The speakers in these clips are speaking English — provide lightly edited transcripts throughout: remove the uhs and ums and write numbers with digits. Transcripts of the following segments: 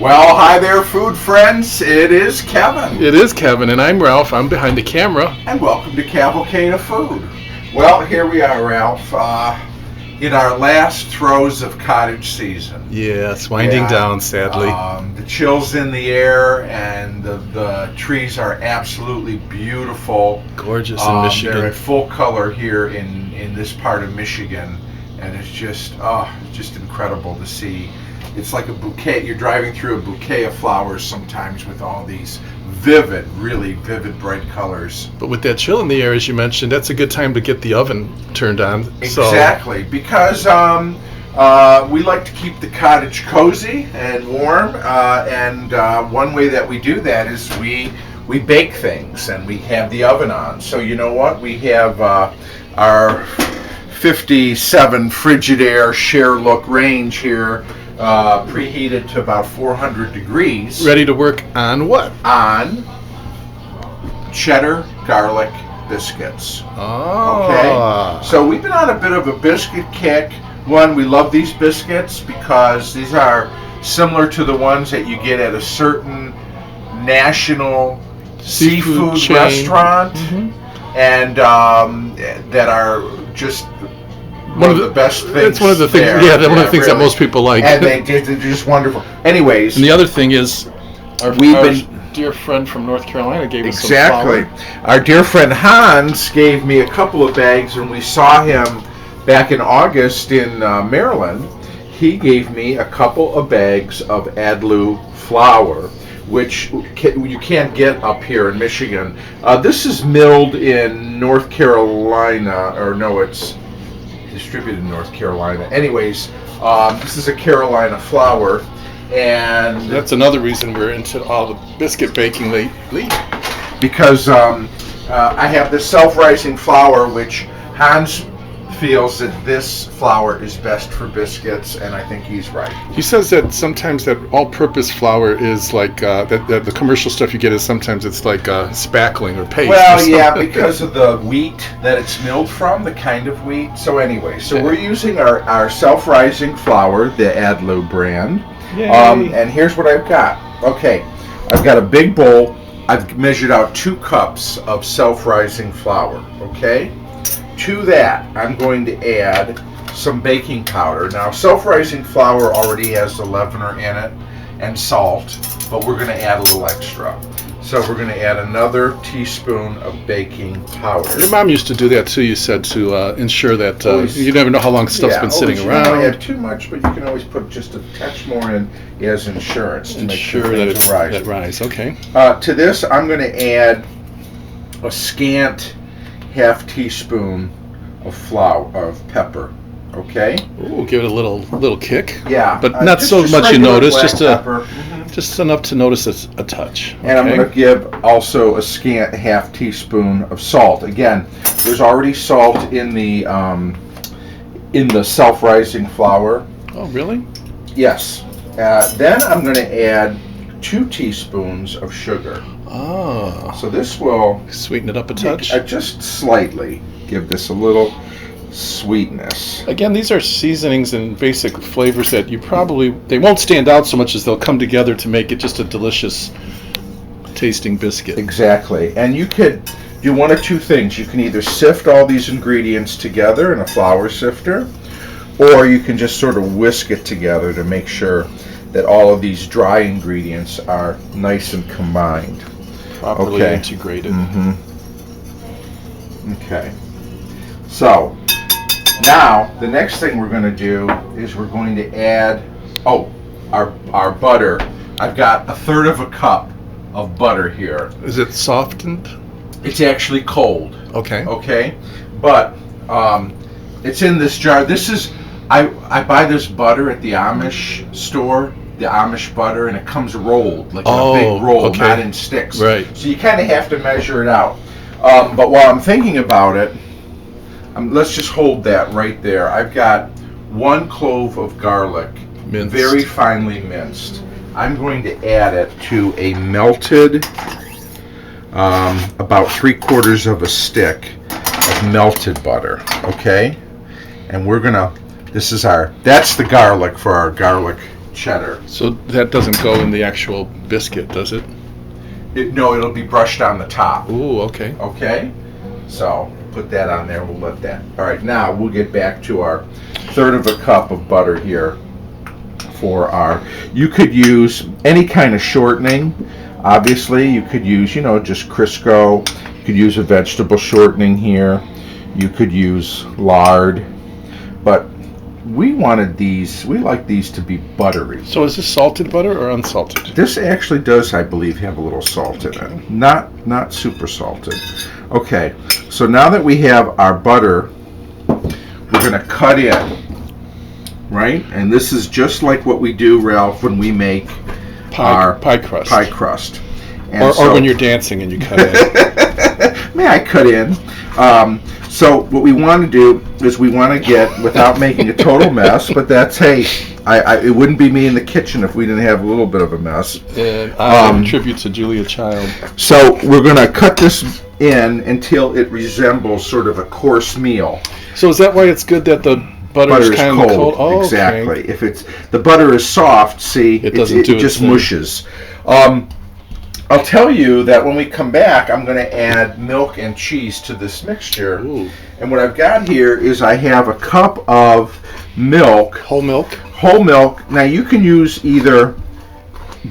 Well, hi there, food friends. It is Kevin. It is Kevin, and I'm Ralph. I'm behind the camera. And welcome to Cavalcade of Food. Well, here we are, Ralph, in our last throes of cottage season. Yeah, it's winding down, sadly. The chill's in the air, and the trees are absolutely beautiful. Gorgeous in Michigan. They're at full color here in this part of Michigan, and it's just incredible to see. It's like a bouquet. You're driving through a bouquet of flowers sometimes with all these really vivid, bright colors. But with that chill in the air, as you mentioned, that's a good time to get the oven turned on. Exactly, because we like to keep the cottage cozy and warm, and one way that we do that is we bake things and we have the oven on. So you know what? We have our 57 Frigidaire Share Look range here. Preheated to about 400 degrees. Ready to work on what? On cheddar garlic biscuits. Oh. Okay. So we've been on a bit of a biscuit kick. One, we love these biscuits because these are similar to the ones that you get at a certain national seafood chain restaurant, and that are just one of the best things. It's one of the things. One of the things that most people like. And they're just wonderful. Anyways, and the other thing is, our dear friend from North Carolina gave us some flour. Our dear friend Hans gave me a couple of bags when we saw him back in August in Maryland. He gave me a couple of bags of Adlu flour, which you can't get up here in Michigan. This is milled in North Carolina, or no, it's distributed in North Carolina. Anyways, this is a Carolina flour, and that's another reason we're into all the biscuit baking lately. Because I have this self-rising flour, which Hans feels that this flour is best for biscuits, and I think he's right. He says that sometimes that all-purpose flour is like that the commercial stuff you get is sometimes it's like spackling or paste. Well, yeah, because of the wheat that it's milled from, the kind of wheat. So anyway, we're using our self-rising flour, the Adlu brand. And here's what I've got. Okay, I've got a big bowl. I've measured out 2 cups of self-rising flour. Okay. To that, I'm going to add some baking powder. Now, self-rising flour already has the leavener in it and salt, but we're going to add a little extra. So we're going to add another teaspoon of baking powder. Your mom used to do that too, you said, to ensure that you never know how long stuff's been sitting around. You don't add too much, but you can always put just a touch more in as insurance to make sure that it rises. Okay. To this, I'm going to add a scant half teaspoon of pepper. Okay. Ooh, give it a little kick. Yeah. But not so much you notice, just enough to notice a touch. Okay. And I'm going to give also a scant half teaspoon of salt. Again, there's already salt in the self-rising flour. Oh, really? Yes. Then I'm going to add 2 teaspoons of sugar. Oh. So this will sweeten it up a touch? Just slightly. Give this a little sweetness. Again, these are seasonings and basic flavors that they won't stand out so much as they'll come together to make it just a delicious tasting biscuit. Exactly. And you could do one of 2 things. You can either sift all these ingredients together in a flour sifter, or you can just sort of whisk it together to make sure that all of these dry ingredients are nice and combined. Properly integrated. Mm-hmm. Okay. So, now the next thing we're going to do is we're going to add, our butter. I've got 1/3 cup of butter here. Is it softened? It's actually cold. Okay. Okay. But it's in this jar. This is, I buy this butter at the Amish store, the Amish butter, and it comes rolled, like in a big roll, not in sticks. Right. So you kind of have to measure it out. But while I'm thinking about it, let's just hold that right there. I've got 1 clove of garlic, minced. Very finely minced. I'm going to add it to a melted, about 3/4 of a stick of melted butter. Okay, and we're gonna. That's the garlic for our garlic cheddar. So that doesn't go in the actual biscuit, does it? No, it'll be brushed on the top. Ooh, okay. Okay, so put that on there. We'll let that. All right, now we'll get back to our 1/3 of a cup of butter here for our. You could use any kind of shortening. Obviously, you could use, just Crisco. You could use a vegetable shortening here. You could use lard, but we like these to be buttery. So is this salted butter or unsalted? This actually does, I believe, have a little salt in it. Not super salted. Okay, so now that we have our butter, we're going to cut in, right? And this is just like what we do, Ralph, when we make our pie crust. Pie crust. And or when you're dancing and you cut in. May I cut in? So what we want to do is we want to get, without making a total mess, but that's, hey, it wouldn't be me in the kitchen if we didn't have a little bit of a mess. And I tribute to Julia Child. So we're going to cut this in until it resembles sort of a course meal. So is that why it's good that the butter is kind of cold? Oh, exactly. okay. If the butter is soft, see, it just mushes. I'll tell you that when we come back, I'm going to add milk and cheese to this mixture. Ooh. And what I've got here is I have a cup of milk. Whole milk? Whole milk. Now you can use either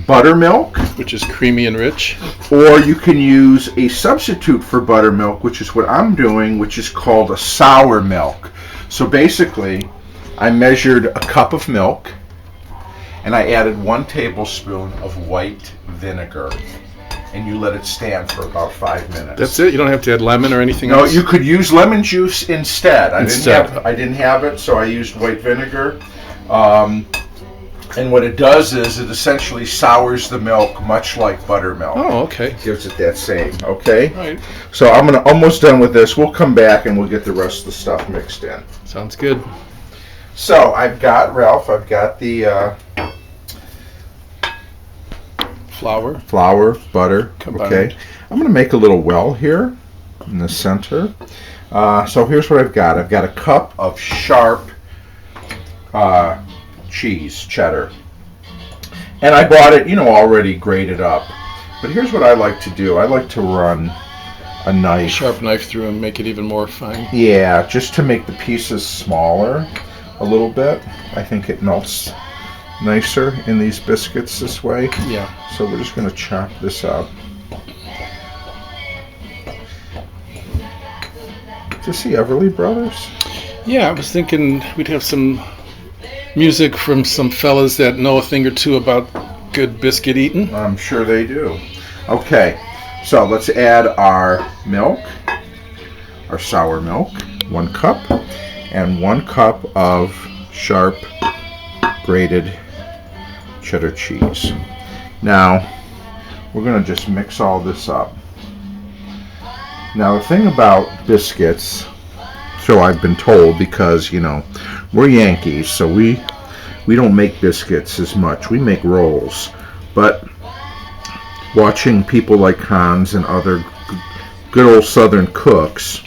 buttermilk, which is creamy and rich, or you can use a substitute for buttermilk, which is what I'm doing, which is called a sour milk. So basically, I measured a cup of milk, and I added 1 tablespoon of white vinegar. And you let it stand for about 5 minutes. That's it? You don't have to add lemon or anything else? else? No, you could use lemon juice instead. I didn't have it, so I used white vinegar. And what it does is it essentially sours the milk, much like buttermilk. Oh, okay. Gives it that same, okay? All right. So I'm almost done with this. We'll come back and we'll get the rest of the stuff mixed in. Sounds good. So I've got the flour, butter. Combined. Okay. I'm going to make a little well here in the center. So here's what I've got. I've got a cup of sharp cheese, cheddar. And I bought it, already grated up. But here's what I like to do. I like to run a knife. Sharp knife through and make it even more fine. Yeah, just to make the pieces smaller a little bit. I think it melts nicer in these biscuits this way. Yeah. So we're just going to chop this up. Did you see Everly Brothers? Yeah, I was thinking we'd have some music from some fellas that know a thing or two about good biscuit eating. I'm sure they do. Okay, so let's add our milk, our sour milk, 1 cup, and 1 cup of sharp grated cheddar cheese. Now, we're going to just mix all this up. Now, the thing about biscuits, so I've been told, because, we're Yankees, so we don't make biscuits as much. We make rolls. But watching people like Hans and other good old Southern cooks,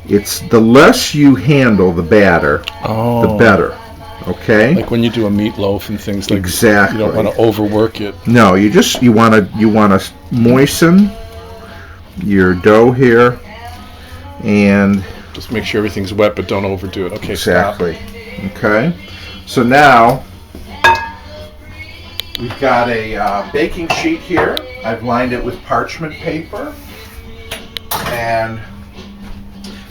it's the less you handle the batter, the better. Okay. Like when you do a meatloaf and things like exactly. You don't want to overwork it. No, you want to moisten your dough here, and just make sure everything's wet, but don't overdo it. Okay. Exactly. Stop. Okay. So now we've got a baking sheet here. I've lined it with parchment paper, and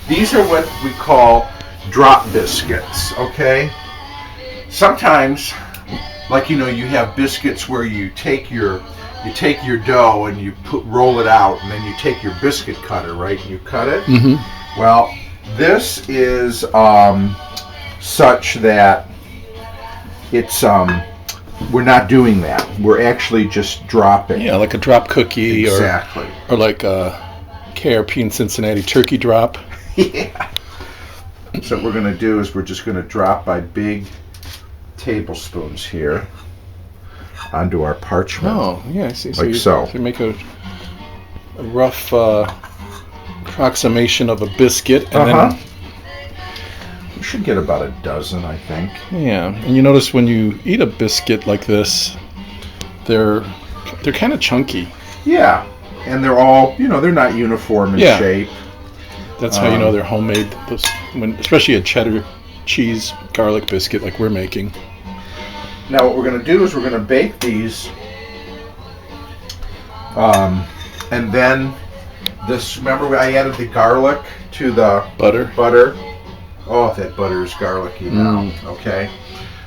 these are what we call drop biscuits. Okay. Sometimes, like you have biscuits where you take your dough and you roll it out, and then you take your biscuit cutter, right, and you cut it. Mm-hmm. Well, this is such that it's we're not doing that. We're actually just dropping. Yeah, like a drop cookie, exactly, or like a KRP in Cincinnati turkey drop. Yeah. So what we're going to do is we're just going to drop by big tablespoons here onto our parchment. Oh, yeah, I see. So you make a rough approximation of a biscuit, and then You should get about a dozen, I think. Yeah, and you notice when you eat a biscuit like this, they're kind of chunky. Yeah, and they're all, they're not uniform in shape. That's how you know they're homemade. Especially a cheddar cheese garlic biscuit like we're making. Now what we're going to do is we're going to bake these, and then this. Remember, I added the garlic to the butter. Oh, that butter is garlicky now. Okay,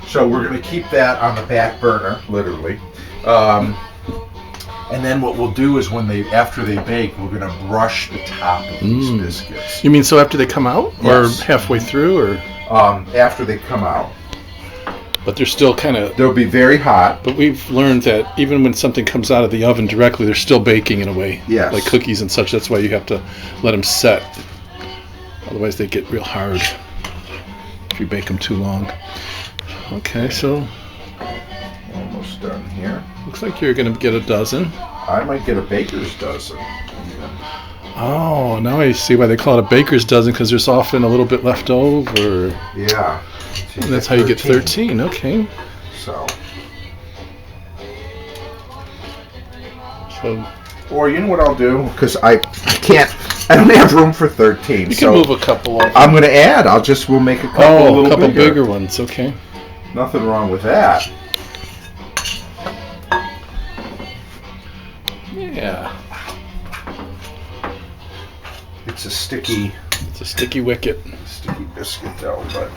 so we're going to keep that on the back burner, literally. And then what we'll do is after they bake, we're going to brush the top of these biscuits. You mean so after they come out? Yes. Or halfway through? Or after they come out. But they're still kind of... They'll be very hot. But we've learned that even when something comes out of the oven directly, they're still baking in a way. Yes. Like cookies and such. That's why you have to let them set. Otherwise they get real hard if you bake them too long. Okay, so... Almost done here. Looks like you're going to get a dozen. I might get a baker's dozen. Even. Oh, now I see why they call it a baker's dozen, because there's often a little bit left over. Yeah. And that's how you get 13. Okay. So. Or you know what I'll do? Because I don't have room for 13. You can move a couple of them. I'm going to add. We'll make a couple a couple bigger ones. Okay. Nothing wrong with that. Yeah. It's a sticky wicket. Sticky biscuit though, but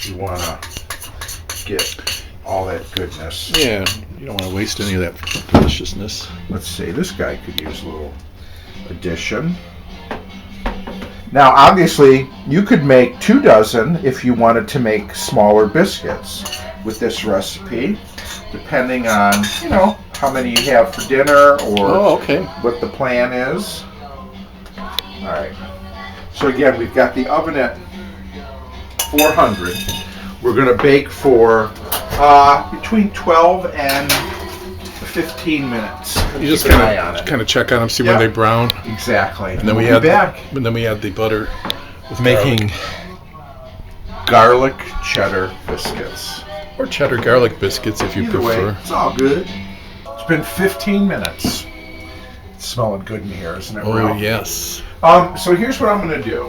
you want to get all that goodness. Yeah, you don't want to waste any of that deliciousness. Let's see, this guy could use a little addition. Now, obviously, you could make 2 dozen if you wanted to make smaller biscuits with this recipe, depending on, how many you have for dinner or what the plan is. All right. So again, we've got the oven at 400. We're going to bake for between 12 and 15 minutes. You just kind of check on them, see when they brown. Exactly. And then we add the butter. With making garlic cheddar biscuits. Or cheddar garlic biscuits if you prefer. Way, it's all good. It's been 15 minutes. It's smelling good in here, isn't it? Oh, yes. So here's what I'm going to do.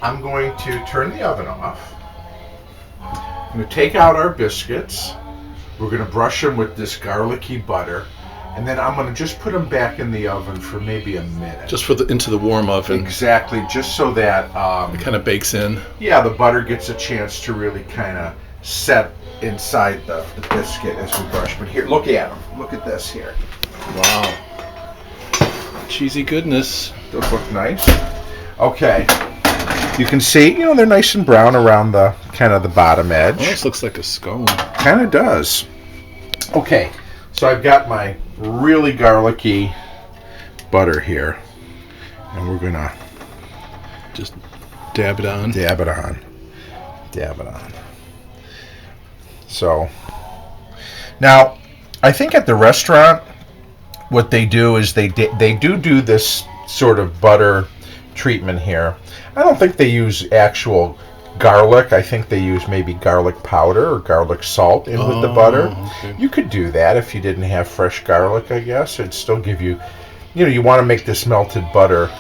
I'm going to turn the oven off. I'm going to take out our biscuits. We're going to brush them with this garlicky butter. And then I'm going to just put them back in the oven for maybe a minute. Just into the warm oven. Exactly, just so that... it kind of bakes in. Yeah, the butter gets a chance to really kind of set inside the biscuit as we brush. But here, look at them. Look at this here. Wow. Cheesy goodness. Those look nice. Okay. You can see, they're nice and brown around the the bottom edge. Oh, this looks like a scone. Kind of does. Okay. So I've got my really garlicky butter here. And we're going to just dab it on. Dab it on. So, now, I think at the restaurant, what they do is they do this sort of butter treatment here. I don't think they use actual garlic. I think they use maybe garlic powder or garlic salt in with the butter. Okay. You could do that if you didn't have fresh garlic, I guess. It'd still give you, you want to make this melted butter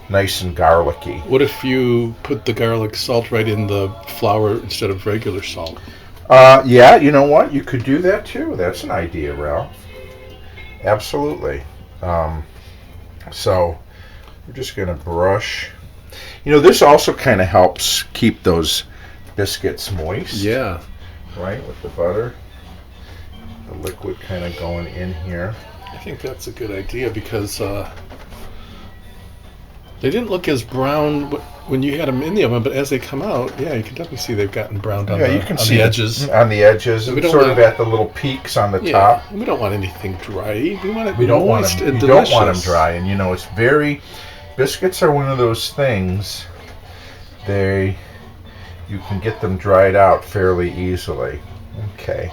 nice and garlicky. What if you put the garlic salt right in the flour instead of regular salt? Yeah, you know what? You could do that too. That's an idea, Ralph. Absolutely. So we're just going to brush. This also kind of helps keep those biscuits moist. Yeah. Right, with the butter. The liquid kind of going in here. I think that's a good idea because they didn't look as brown when you had them in the oven, but as they come out, you can definitely see they've gotten browned on, you can see the edges. On the edges, and sort of at the little peaks on the top. We don't want anything dry. We want it moist and delicious. You don't want them dry, and it's very... Biscuits are one of those things, you can get them dried out fairly easily. Okay.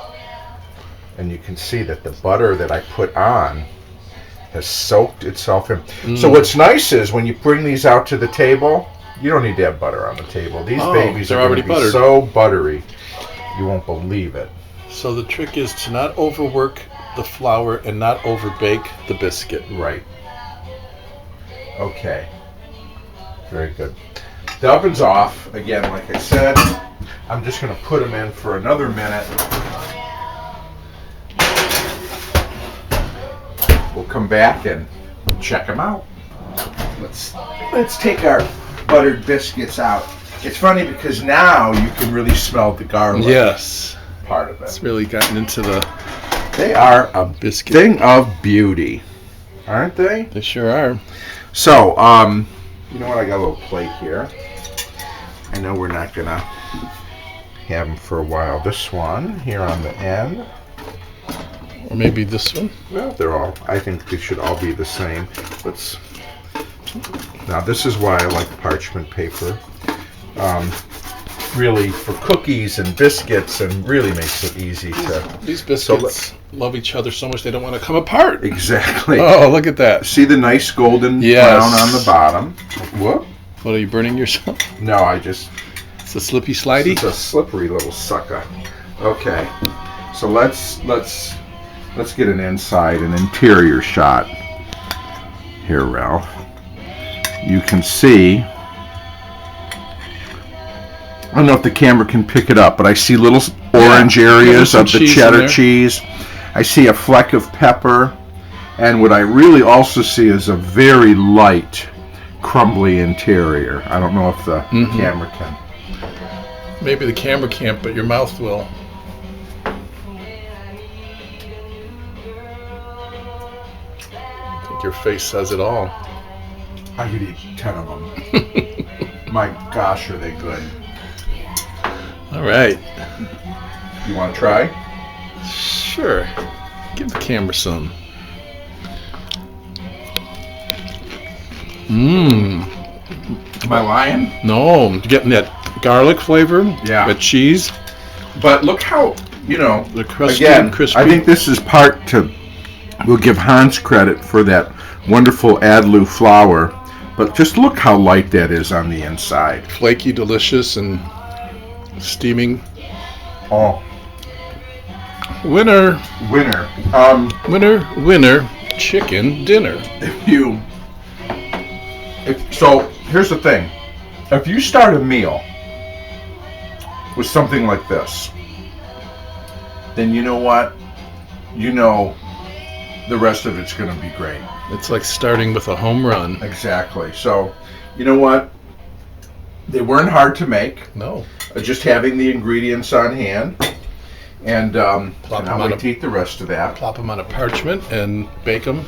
And you can see that the butter that I put on has soaked itself in. So what's nice is when you bring these out to the table, You don't need to have butter on the table. These babies they're are already going to be buttered. so buttery, you won't believe it. So the trick is to not overwork the flour and not overbake the biscuit. Right. Okay. Very good. The oven's off. Again, like I said, I'm just going to put them in for another minute. We'll come back and check them out. Let's take our buttered biscuits out. It's funny because now you can really smell the garlic. Yes. Part of it. It's really gotten into the... They are a biscuit thing of beauty, aren't they? They sure are. So, you know what? I got a little plate here. I know we're not gonna have them for a while. This one here on the end. Or maybe this one. Well, I think they should all be the same. Now this is why I like parchment paper. Really for cookies and biscuits, and really makes it easy to... These biscuits love each other so much they don't want to come apart. Exactly. Oh, look at that. See the nice golden brown on the bottom? Whoop. What, are you burning yourself? No, It's a slippy slidey? It's a slippery little sucker. Okay. So let's get an interior shot. Here, Ralph. You can see... I don't know if the camera can pick it up, but I see little orange areas of the cheddar cheese. I see a fleck of pepper. And what I really also see is a very light, crumbly interior. I don't know if the camera can. Maybe the camera can't, but your mouth will. I think your face says it all. I could eat 10 of them. My gosh, are they good. All right. You want to try? Sure. Give the camera some. Am I lying? No, I'm getting that garlic flavor. Yeah. That cheese. But look how, the crusty, again, crispy. I think this is part to, we'll give Hans credit for that wonderful Adlu flour, but just look how light that is on the inside. Flaky, delicious, and steaming. Oh. Winner. Winner. Winner, chicken dinner. So here's the thing. If you start a meal with something like this, then you know what? You know the rest of it's going to be great. It's like starting with a home run. Exactly. So, you know what? They weren't hard to make. No. Just having the ingredients on hand. And now we eat the rest of that. Plop them on a parchment and bake them.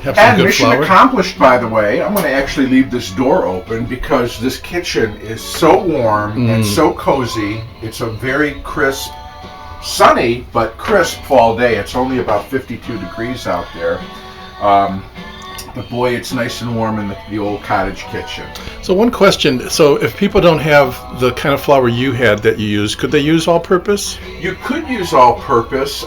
Have some good mission flour. accomplished, by the way. I'm going to actually leave this door open because this kitchen is so warm and so cozy. It's a very crisp, sunny, but crisp fall day. It's only about 52 degrees out there. But boy, it's nice and warm in the old cottage kitchen. So one question, so if people don't have the kind of flour you had that you use, could they use all-purpose? You could use all-purpose,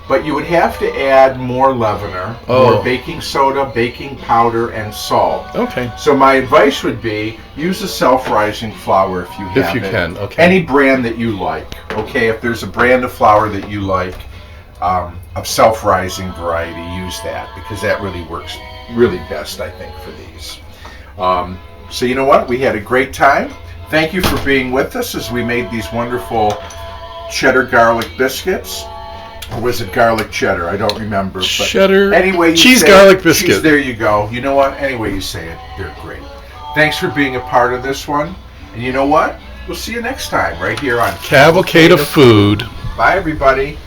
but you would have to add more leavener, more baking soda, baking powder, and salt. Okay. So my advice would be use a self-rising flour if you have it. If you can, okay. Any brand that you like, okay? If there's a brand of flour that you like, of self-rising variety, use that because that really works really best, I think, for these. So you know what? We had a great time. Thank you for being with us as we made these wonderful cheddar garlic biscuits. Or was it garlic cheddar? I don't remember. But cheddar, anyway, you cheese say garlic it, biscuit. Cheese, there you go. You know what? Anyway you say it, they're great. Thanks for being a part of this one. And you know what? We'll see you next time right here on Cavalcade of Food. Bye, everybody.